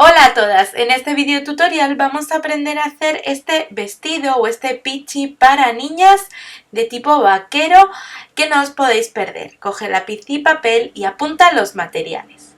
Hola a todas, en este video tutorial vamos a aprender a hacer este vestido o este pichi para niñas de tipo vaquero que no os podéis perder. Coge lápiz y papel y apunta los materiales.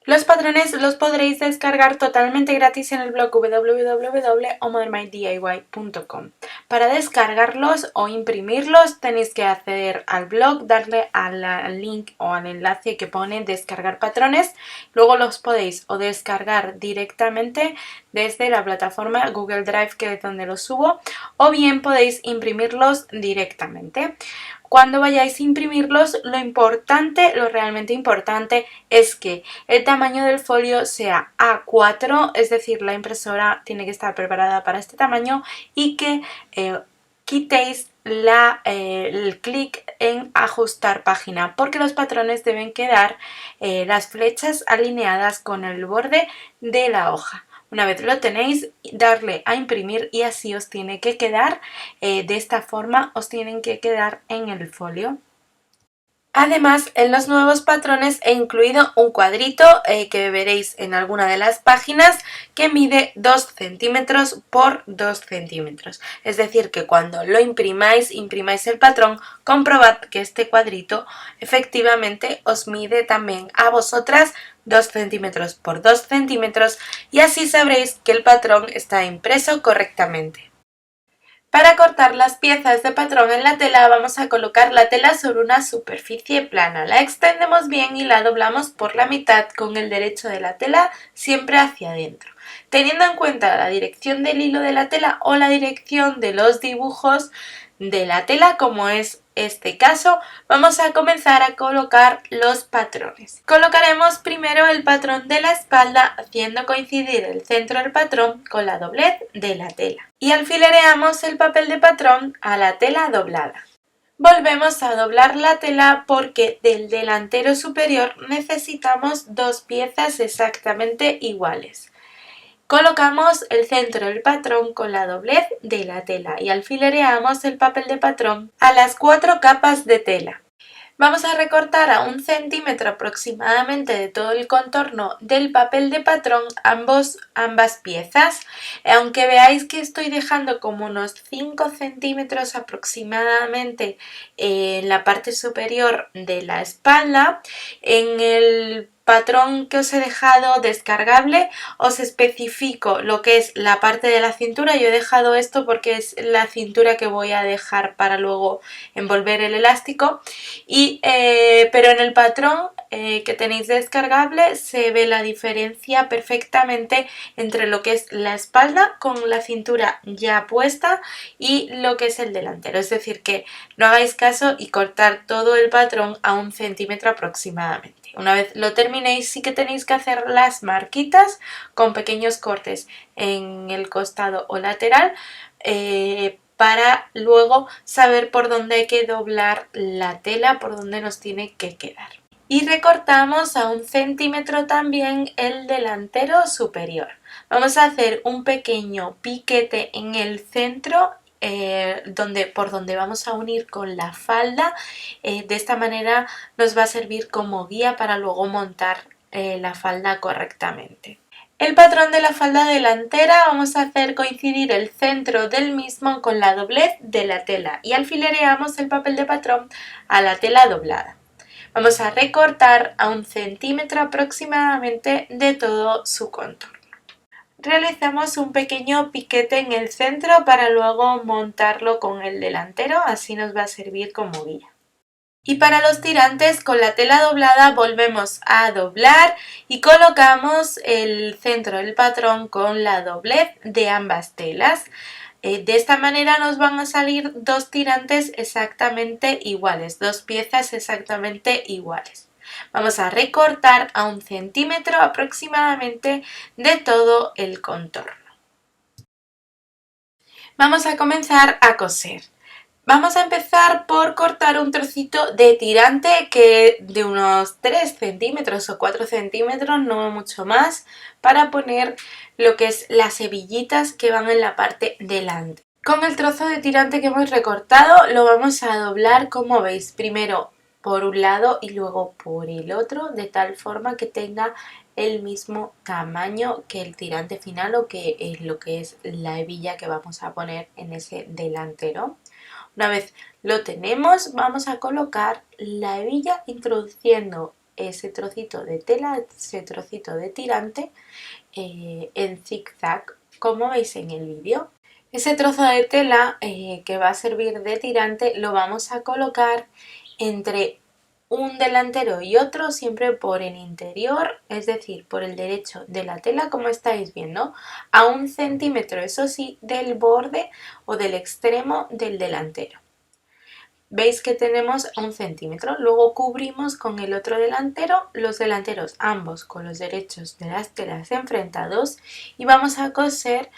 Los patrones los podréis descargar totalmente gratis en el blog www.omodernmydiy.com. Para descargarlos o imprimirlos tenéis que acceder al blog, darle al link o al enlace que pone descargar patrones. Luego los podéis o descargar directamente desde la plataforma Google Drive, que es donde los subo, o bien podéis imprimirlos directamente. Cuando vayáis a imprimirlos, lo realmente importante es que el tamaño del folio sea A4, es decir, la impresora tiene que estar preparada para este tamaño, y que quitéis el clic en ajustar página, porque los patrones deben quedar las flechas alineadas con el borde de la hoja. Una vez lo tenéis, darle a imprimir y así os tiene que quedar, de esta forma os tienen que quedar en el folio. Además, en los nuevos patrones he incluido un cuadrito que veréis en alguna de las páginas, que mide 2 centímetros por 2 centímetros. Es decir, que cuando lo imprimáis el patrón, comprobad que este cuadrito efectivamente os mide también a vosotras 2 centímetros por 2 centímetros, y así sabréis que el patrón está impreso correctamente. Para cortar las piezas de patrón en la tela, vamos a colocar la tela sobre una superficie plana. La extendemos bien y la doblamos por la mitad con el derecho de la tela siempre hacia adentro. Teniendo en cuenta la dirección del hilo de la tela o la dirección de los dibujos de la tela, como es este caso, vamos a comenzar a colocar los patrones. Colocaremos primero el patrón de la espalda, haciendo coincidir el centro del patrón con la doblez de la tela, y alfilereamos el papel de patrón a la tela doblada. Volvemos a doblar la tela porque del delantero superior necesitamos dos piezas exactamente iguales. Colocamos el centro del patrón con la doblez de la tela y alfilereamos el papel de patrón a las 4 capas de tela. Vamos a recortar a 1 centímetro aproximadamente de todo el contorno del papel de patrón ambas piezas, aunque veáis que estoy dejando como unos 5 centímetros aproximadamente en la parte superior de la espalda. En el patrón que os he dejado descargable os especifico lo que es la parte de la cintura. Yo he dejado esto porque es la cintura que voy a dejar para luego envolver el elástico, pero en el patrón que tenéis descargable se ve la diferencia perfectamente entre lo que es la espalda con la cintura ya puesta y lo que es el delantero. Es decir, que no hagáis caso y cortar todo el patrón a 1 centímetro aproximadamente. Una vez lo terminéis, sí que tenéis que hacer las marquitas con pequeños cortes en el costado o lateral, para luego saber por dónde hay que doblar la tela, por dónde nos tiene que quedar. Y recortamos a 1 centímetro también el delantero superior. Vamos a hacer un pequeño piquete en el centro, por donde vamos a unir con la falda. De esta manera nos va a servir como guía para luego montar la falda correctamente. El patrón de la falda delantera vamos a hacer coincidir el centro del mismo con la doblez de la tela y alfilereamos el papel de patrón a la tela doblada. Vamos a recortar a 1 centímetro aproximadamente de todo su contorno. Realizamos un pequeño piquete en el centro para luego montarlo con el delantero, así nos va a servir como guía. Y para los tirantes, con la tela doblada volvemos a doblar y colocamos el centro del patrón con la doblez de ambas telas. De esta manera nos van a salir dos tirantes exactamente iguales, dos piezas exactamente iguales. Vamos a recortar a 1 centímetro aproximadamente de todo el contorno. Vamos a comenzar a coser. Vamos a empezar por cortar un trocito de tirante de unos 3 centímetros o 4 centímetros, no mucho más, para poner lo que es las hebillitas que van en la parte delante. Con el trozo de tirante que hemos recortado lo vamos a doblar, como veis, primero por un lado y luego por el otro, de tal forma que tenga el mismo tamaño que el tirante final o que es lo que es la hebilla que vamos a poner en ese delantero. Una vez lo tenemos, vamos a colocar la hebilla introduciendo ese trocito de tela, ese trocito de tirante en zigzag, como veis en el vídeo. Ese trozo de tela que va a servir de tirante lo vamos a colocar entre un delantero y otro, siempre por el interior, es decir, por el derecho de la tela, como estáis viendo, a 1 centímetro, eso sí, del borde o del extremo del delantero. Veis que tenemos 1 centímetro, luego cubrimos con el otro delantero, los delanteros ambos con los derechos de las telas enfrentados, y vamos a coser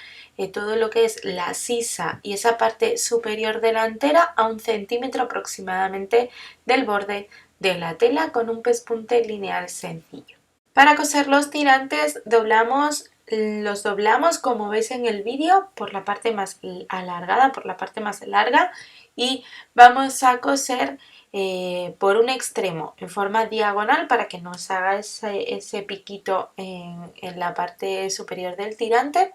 todo lo que es la sisa y esa parte superior delantera a 1 centímetro aproximadamente del borde de la tela con un pespunte lineal sencillo. Para coser los tirantes los doblamos como veis en el vídeo por la parte más alargada, por la parte más larga, y vamos a coser por un extremo en forma diagonal para que nos haga ese piquito en la parte superior del tirante,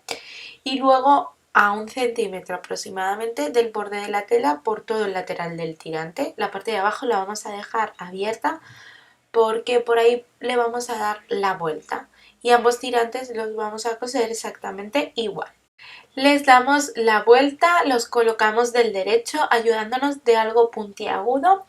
y luego a 1 centímetro aproximadamente del borde de la tela por todo el lateral del tirante. La parte de abajo la vamos a dejar abierta porque por ahí le vamos a dar la vuelta y ambos tirantes los vamos a coser exactamente igual. Les damos la vuelta, los colocamos del derecho ayudándonos de algo puntiagudo,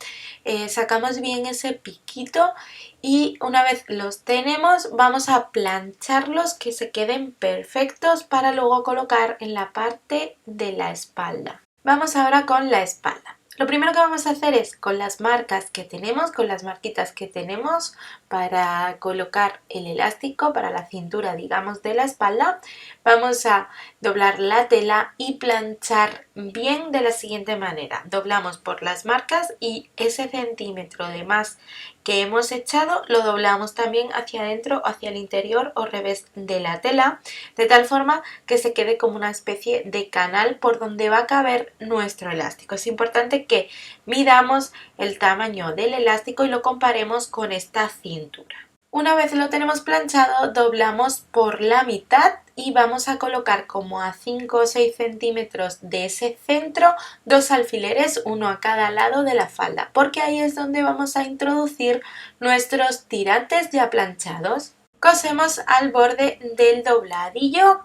sacamos bien ese piquito y una vez los tenemos vamos a plancharlos que se queden perfectos para luego colocar en la parte de la espalda. Vamos ahora con la espalda. Lo primero que vamos a hacer es con las marcas que tenemos, con las marquitas que tenemos para colocar el elástico para la cintura, digamos, de la espalda, vamos a doblar la tela y planchar bien de la siguiente manera. Doblamos por las marcas y ese centímetro de más que hemos echado lo doblamos también hacia adentro, hacia el interior o revés de la tela, de tal forma que se quede como una especie de canal por donde va a caber nuestro elástico. Es importante que midamos el tamaño del elástico y lo comparemos con esta cintura. Una vez lo tenemos planchado, doblamos por la mitad y vamos a colocar como a 5 o 6 centímetros de ese centro dos alfileres, uno a cada lado de la falda, porque ahí es donde vamos a introducir nuestros tirantes ya planchados. Cosemos al borde del dobladillo,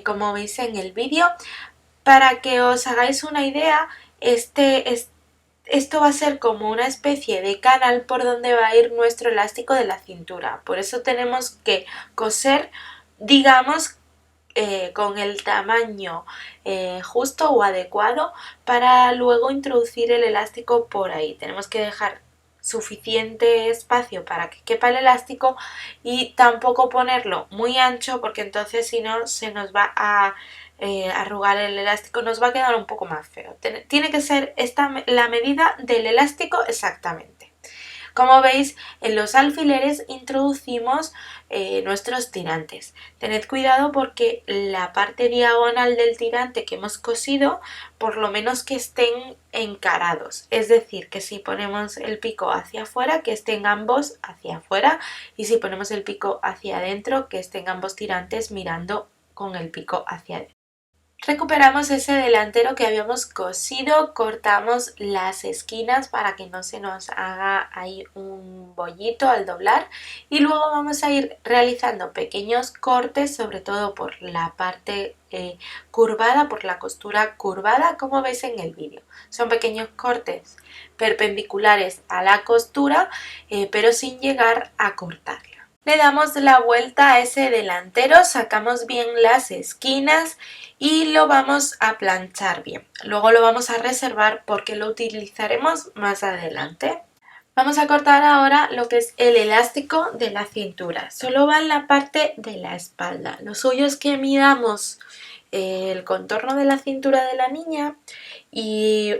como veis en el vídeo. Para que os hagáis una idea, esto va a ser como una especie de canal por donde va a ir nuestro elástico de la cintura. Por eso tenemos que coser, digamos, con el tamaño justo o adecuado para luego introducir el elástico por ahí. Tenemos que dejar suficiente espacio para que quepa el elástico y tampoco ponerlo muy ancho, porque entonces si no se nos va a arrugar el elástico, nos va a quedar un poco más feo. Tiene que ser la medida del elástico exactamente. Como veis, en los alfileres introducimos nuestros tirantes. Tened cuidado porque la parte diagonal del tirante que hemos cosido, por lo menos que estén encarados. Es decir, que si ponemos el pico hacia afuera, que estén ambos hacia afuera, y si ponemos el pico hacia adentro, que estén ambos tirantes mirando con el pico hacia adentro. Recuperamos ese delantero que habíamos cosido, cortamos las esquinas para que no se nos haga ahí un bollito al doblar, y luego vamos a ir realizando pequeños cortes, sobre todo por la parte curvada, por la costura curvada, como veis en el vídeo. Son pequeños cortes perpendiculares a la costura, pero sin llegar a cortarla. Le damos la vuelta a ese delantero, sacamos bien las esquinas y lo vamos a planchar bien. Luego lo vamos a reservar porque lo utilizaremos más adelante. Vamos a cortar ahora lo que es el elástico de la cintura. Solo va en la parte de la espalda. Lo suyo es que midamos el contorno de la cintura de la niña y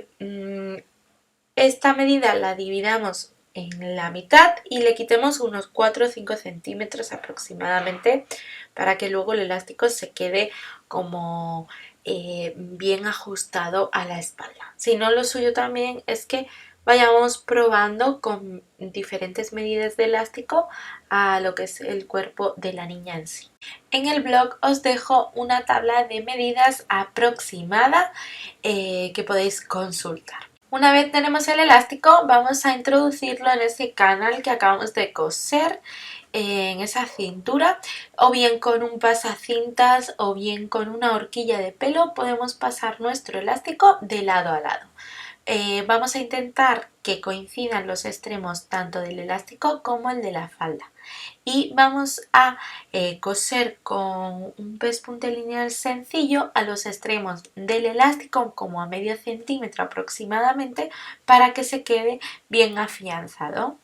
esta medida la dividamos en la mitad y le quitemos unos 4 o 5 centímetros aproximadamente para que luego el elástico se quede como bien ajustado a la espalda. Si no, lo suyo también es que vayamos probando con diferentes medidas de elástico a lo que es el cuerpo de la niña en sí. En el blog os dejo una tabla de medidas aproximada que podéis consultar. Una vez tenemos el elástico, vamos a introducirlo en ese canal que acabamos de coser, en esa cintura, o bien con un pasacintas o bien con una horquilla de pelo podemos pasar nuestro elástico de lado a lado. Vamos a intentar que coincidan los extremos tanto del elástico como el de la falda y vamos a coser con un pespunte lineal sencillo a los extremos del elástico como a medio centímetro aproximadamente para que se quede bien afianzado.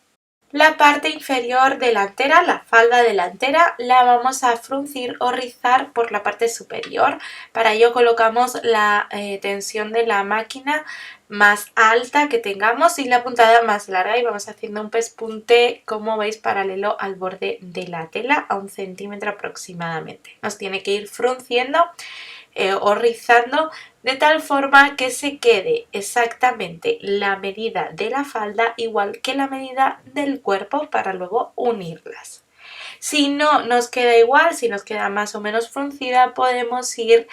La parte inferior delantera, la falda delantera, la vamos a fruncir o rizar por la parte superior. Para ello colocamos la tensión de la máquina más alta que tengamos y la puntada más larga y vamos haciendo un pespunte, como veis, paralelo al borde de la tela a 1 centímetro aproximadamente. Nos tiene que ir frunciendo o rizando de tal forma que se quede exactamente la medida de la falda igual que la medida del cuerpo para luego unirlas. Si no nos queda igual, si nos queda más o menos fruncida, podemos ir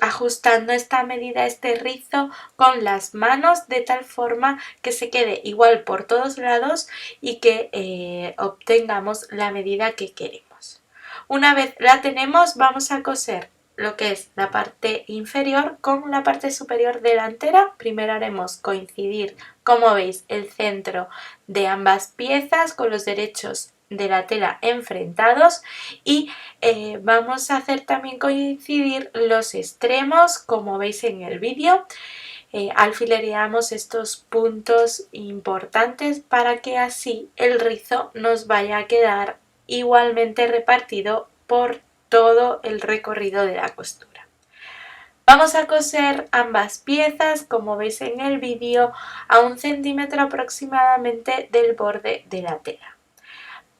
ajustando esta medida, este rizo con las manos de tal forma que se quede igual por todos lados y que obtengamos la medida que queremos. Una vez la tenemos, vamos a coser lo que es la parte inferior con la parte superior delantera. Primero haremos coincidir, como veis, el centro de ambas piezas con los derechos de la tela enfrentados y vamos a hacer también coincidir los extremos, como veis en el vídeo. Alfilereamos estos puntos importantes para que así el rizo nos vaya a quedar igualmente repartido por todo el recorrido de la costura. Vamos a coser ambas piezas, como veis en el vídeo, a 1 centímetro aproximadamente del borde de la tela.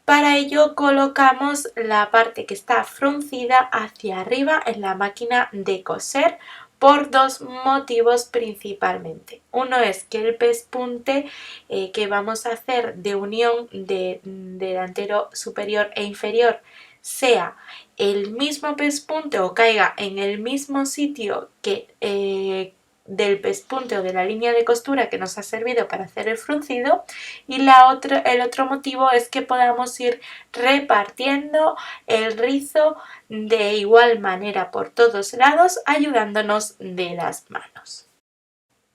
Para ello colocamos la parte que está fruncida hacia arriba en la máquina de coser por dos motivos principalmente. Uno es que el pespunte que vamos a hacer de unión de delantero superior e inferior sea el mismo pespunte o caiga en el mismo sitio que del pespunte o de la línea de costura que nos ha servido para hacer el fruncido, y el otro motivo es que podamos ir repartiendo el rizo de igual manera por todos lados, ayudándonos de las manos.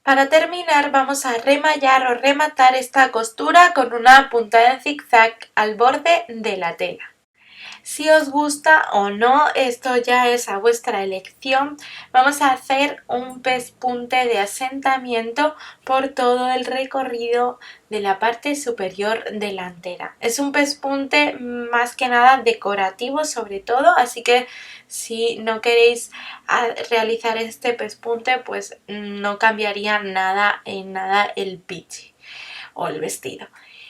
Para terminar vamos a remallar o rematar esta costura con una puntada en zigzag al borde de la tela. Si os gusta o no, esto ya es a vuestra elección. Vamos a hacer un pespunte de asentamiento por todo el recorrido de la parte superior delantera. Es un pespunte más que nada decorativo sobre todo, así que si no queréis realizar este pespunte, pues no cambiaría nada en nada el pitch o el vestido.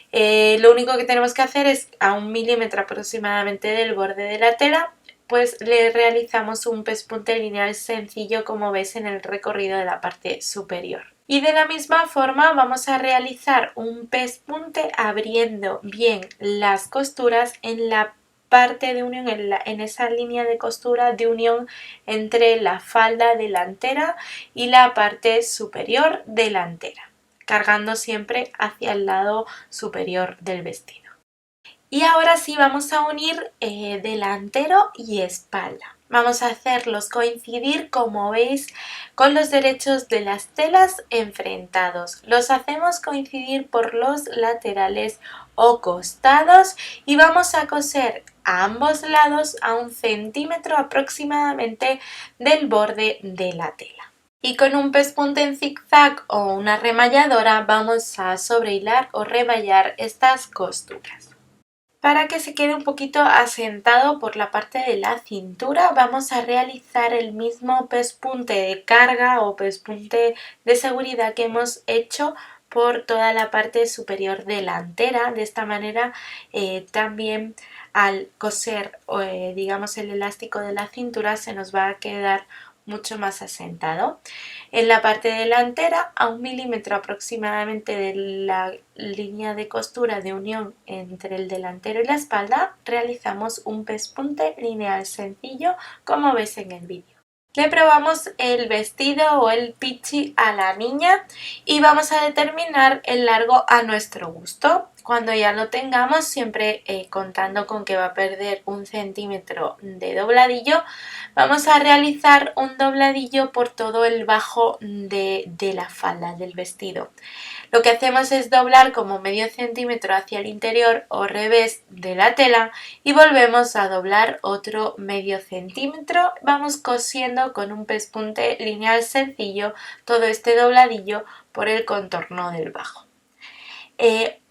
Lo único que tenemos que hacer es a 1 milímetro aproximadamente del borde de la tela, pues le realizamos un pespunte lineal sencillo como veis en el recorrido de la parte superior. Y de la misma forma vamos a realizar un pespunte abriendo bien las costuras en la parte de unión, en esa línea de costura de unión entre la falda delantera y la parte superior delantera, cargando siempre hacia el lado superior del vestido. Y ahora sí vamos a unir delantero y espalda. Vamos a hacerlos coincidir, como veis, con los derechos de las telas enfrentados. Los hacemos coincidir por los laterales o costados y vamos a coser a ambos lados a 1 centímetro aproximadamente del borde de la tela. Y con un pespunte en zigzag o una remalladora vamos a sobrehilar o remallar estas costuras. Para que se quede un poquito asentado por la parte de la cintura, vamos a realizar el mismo pespunte de carga o pespunte de seguridad que hemos hecho por toda la parte superior delantera. De esta manera también al coser digamos el elástico de la cintura se nos va a quedar mucho más asentado. En la parte delantera, a 1 milímetro aproximadamente de la línea de costura de unión entre el delantero y la espalda, realizamos un pespunte lineal sencillo como ves en el vídeo. Le probamos el vestido o el pichi a la niña y vamos a determinar el largo a nuestro gusto. Cuando ya lo tengamos, siempre contando con que va a perder 1 centímetro de dobladillo, vamos a realizar un dobladillo por todo el bajo de la falda del vestido. Lo que hacemos es doblar como medio centímetro hacia el interior o revés de la tela y volvemos a doblar otro medio centímetro. Vamos cosiendo con un pespunte lineal sencillo todo este dobladillo por el contorno del bajo.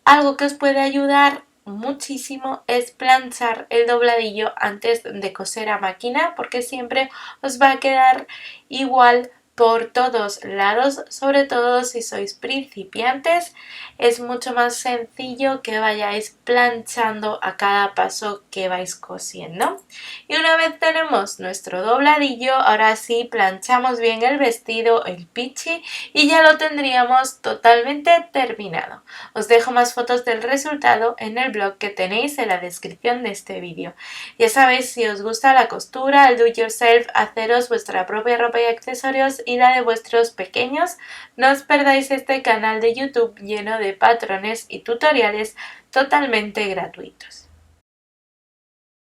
Algo que os puede ayudar muchísimo es planchar el dobladillo antes de coser a máquina, porque siempre os va a quedar igual por todos lados, sobre todo si sois principiantes. Es mucho más sencillo que vayáis planchando a cada paso que vais cosiendo. Y una vez tenemos nuestro dobladillo, ahora sí planchamos bien el vestido, el pichi, y ya lo tendríamos totalmente terminado. Os dejo más fotos del resultado en el blog que tenéis en la descripción de este vídeo. Ya sabéis, si os gusta la costura, el do it yourself, haceros vuestra propia ropa y accesorios y la de vuestros pequeños, no os perdáis este canal de YouTube lleno de patrones y tutoriales totalmente gratuitos.